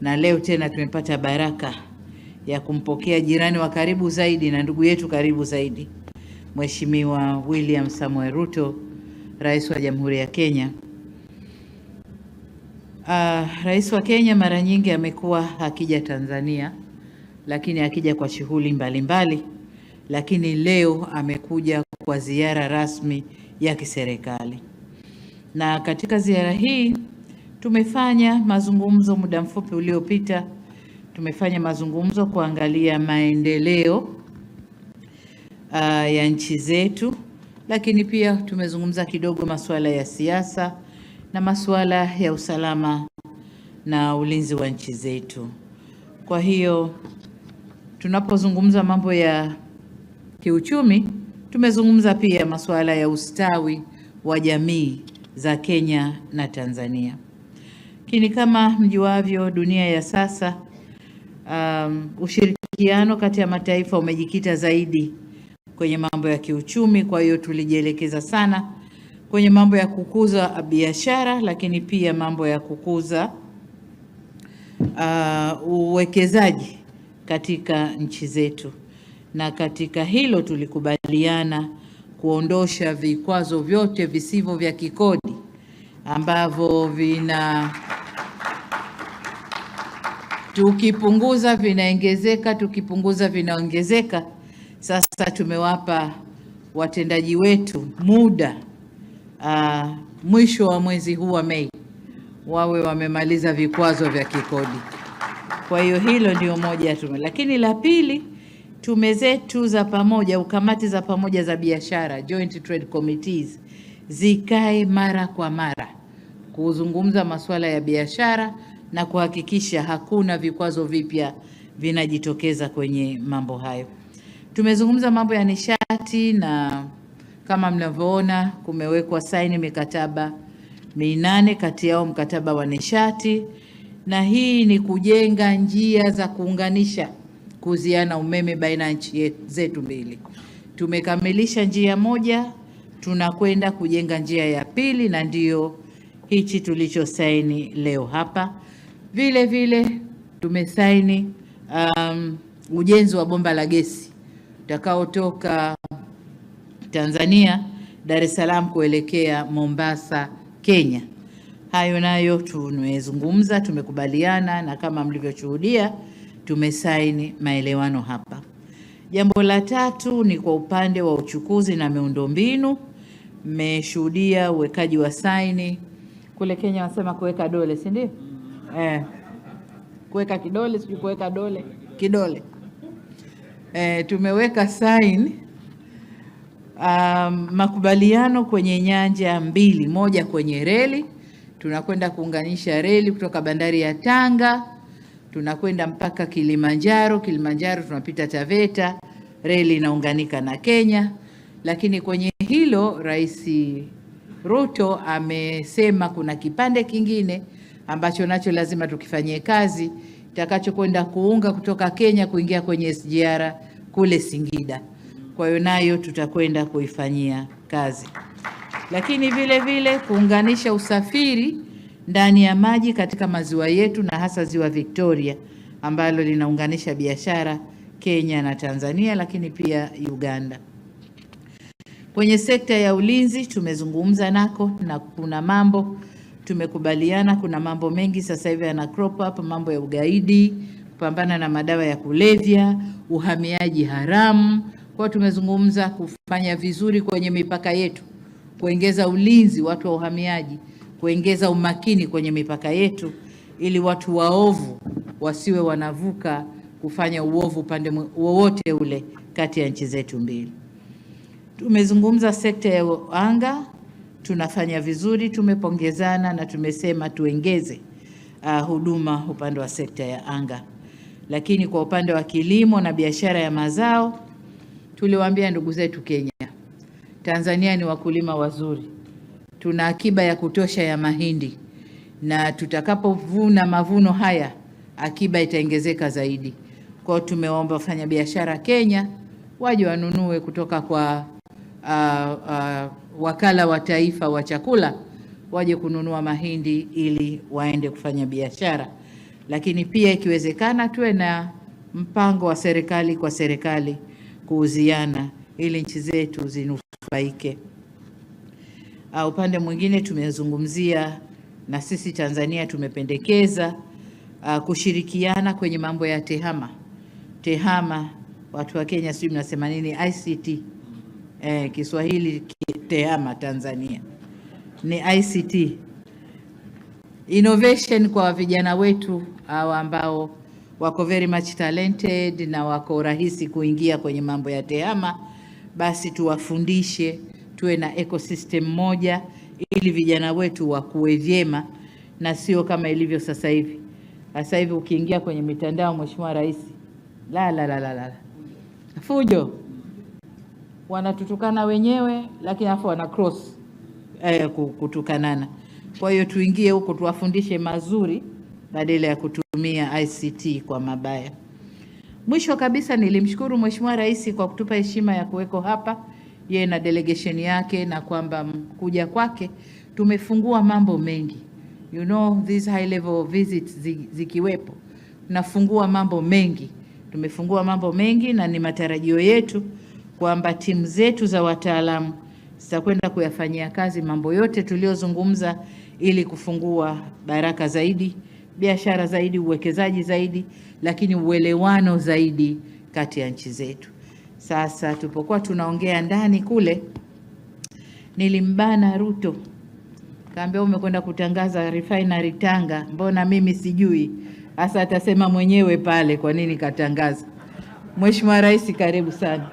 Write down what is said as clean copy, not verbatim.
na leo tena tumepata baraka ya kumpokea jirani wa karibu zaidi na ndugu yetu karibu zaidi, Mheshimiwa William Samoei Ruto, Rais wa Jamhuri ya Kenya. Rais wa Kenya mara nyingi amekuwa akija Tanzania, lakini akija kwa shughuli mbalimbali, lakini leo amekuja kwa ziara rasmi ya kiserikali. Na katika ziara hii tumefanya mazungumzo muda mfupi uliopita. Tumefanya mazungumzo kuangalia maendeleo ya nchi zetu, lakini pia tumezungumza kidogo masuala ya siasa na masuala ya usalama na ulinzi wa nchi zetu. Kwa hiyo tunapozungumza mambo ya kiuchumi, tumezungumza pia masuala ya ustawi wa jamii za Kenya na Tanzania. Lakini kama mjuavyo, dunia ya sasa, ushirikiano kati ya mataifa umejikita zaidi kwenye mambo ya kiuchumi. Kwa hiyo tulijielekeza sana kwenye mambo ya kukuza biashara, lakini pia mambo ya kukuza uwekezaji katika nchi zetu. Na katika hilo tulikubaliana kuondosha vikwazo vyote visivyo vya kikodi ambavyo tukipunguza vinaongezeka, tukipunguza vinaongezeka. Sasa tumewapa watendaji wetu muda mwisho wa mwezi huu wa Mei wawe wamemaliza vikwazo vya kikodi. Kwa hiyo hilo ndio moja tume. Lakini la pili, tume zetu za pamoja au kamati za pamoja za biashara, Joint Trade Committees, zikae mara kwa mara kuzungumza masuala ya biashara na kuhakikisha hakuna vikwazo vipya vinajitokeza kwenye mambo hayo. Tumezungumza mambo ya nishati, na kama mnavyoona kumewekwa saini mikataba 8, kati yao mkataba wa nishati, na hii ni kujenga njia za kuunganisha kuziana umeme baina ya nchi zetu mbili. Tumekamilisha njia moja, tunakwenda kujenga njia ya pili, na ndio hichi tulichosaini leo hapa. Vile vile tumesaini ujenzi wa bomba la gesi utakaotoka Tanzania Dar es Salaam kuelekea Mombasa, Kenya. Hayo nayo tumezungumza, tumekubaliana, na kama mlivyoshuhudia tumesaini maelewano hapa. Jambo la tatu ni kwa upande wa uchukuzi na miundombinu. Mmeshuhudia uwekaji wa saini kule Kenya, wanasema kuweka dole, si ndio? Kuweka kidole, sio kuweka dole, kidole. Tumeweka saini makubaliano kwenye nyanja mbili. Moja kwenye reli, tunakwenda kuunganisha reli kutoka bandari ya Tanga, tunakwenda mpaka Kilimanjaro. Kilimanjaro tunapita Taveta, reli inaunganika na Kenya. Lakini kwenye hilo Rais Ruto amesema kuna kipande kingine ambacho nacho lazima tukifanyie kazi, kitakachokwenda kuunga kutoka Kenya kuingia kwenye SGR kule Singida. Kwa hiyo nayo tutakwenda kuifanyia kazi. Lakini vile vile kuunganisha usafiri ndani ya maji katika maziwa yetu, na hasa ziwa Victoria ambalo linaunganisha biashara Kenya na Tanzania, lakini pia Uganda. Kwenye sekta ya ulinzi tumezungumza nako, na kuna mambo tumekubaliana. Kuna mambo mengi sasa hivi yana crop up, mambo ya ugaidi, kupambana na madawa ya kulevya, uhamiaji haramu. Kwa tumezungumza kufanya vizuri kwenye mipaka yetu, kuongeza ulinzi watu wa uhamiaji, kuongeza umakini kwenye mipaka yetu, ili watu waovu wasiwe wanavuka kufanya uovu upande wowote ule kati ya nchi zetu mbili. Tumezungumza sekta ya anga, tunafanya vizuri, tumepongezana na tumesema tuongeze huduma upande wa sekta ya anga. Lakini kwa upande wa kilimo na biashara ya mazao, tuliwaambia ndugu zetu Kenya, Tanzania ni wakulima wazuri, tuna akiba ya kutosha ya mahindi, na tutakapovuna mavuno haya akiba itaongezeka zaidi. Kwa tumeomba wafanya biashara Kenya waje wanunue kutoka kwa wakala wa taifa wa chakula, waje kununua mahindi ili waende kufanya biashara. lakini pia ikiwezekana tuwe na mpango wa serikali kwa serikali kuuziana ili nchi zetu zinufaike. Upande mwingine tumezungumzia na sisi Tanzania tumependekeza kushirikiana kwenye mambo ya tehama. Tehama, watu wa Kenya sijui mnasema nini, ICT. Kiswahili tehama Tanzania ni ICT. Innovation kwa vijana wetu ambao wako very much talented na wako rahisi kuingia kwenye mambo ya tehama, basi tuwafundishe, tuwe na ecosystem moja ili vijana wetu wakue vyema na sio kama ilivyo sasa hivi. Sasa hivi ukiingia kwenye mitandao, Mheshimiwa Rais, la fujo, wanatutukana wenyewe lakini afu wana cross kutukanana. Kwa hiyo tuingie huko tuwafundishe mazuri badala ya kutumia ICT kwa mabaya. Mwisho kabisa nilimshukuru Mheshimiwa Rais kwa kutupa heshima ya kuweko hapa yeye na delegation yake, na kwamba kuja kwake tumefungua mambo mengi. You know, these high level visits zikiwepo tunafungua mambo mengi. Tumefungua mambo mengi na ni matarajio yetu kwamba timu zetu za wataalamu zitakwenda kuyafanyia kazi mambo yote tuliozungumza ili kufungua baraka zaidi, biashara zaidi, uwekezaji zaidi, lakini uelewano zaidi kati ya nchi zetu. Sasa tupokuwa tunaongea ndani kule, nilimbana Ruto, kaambia umekwenda kutangaza refinery Tanga, mbona mimi sijui? Hasa atasema mwenyewe pale kwa nini katangaza. Mheshimiwa Rais, karibu sana.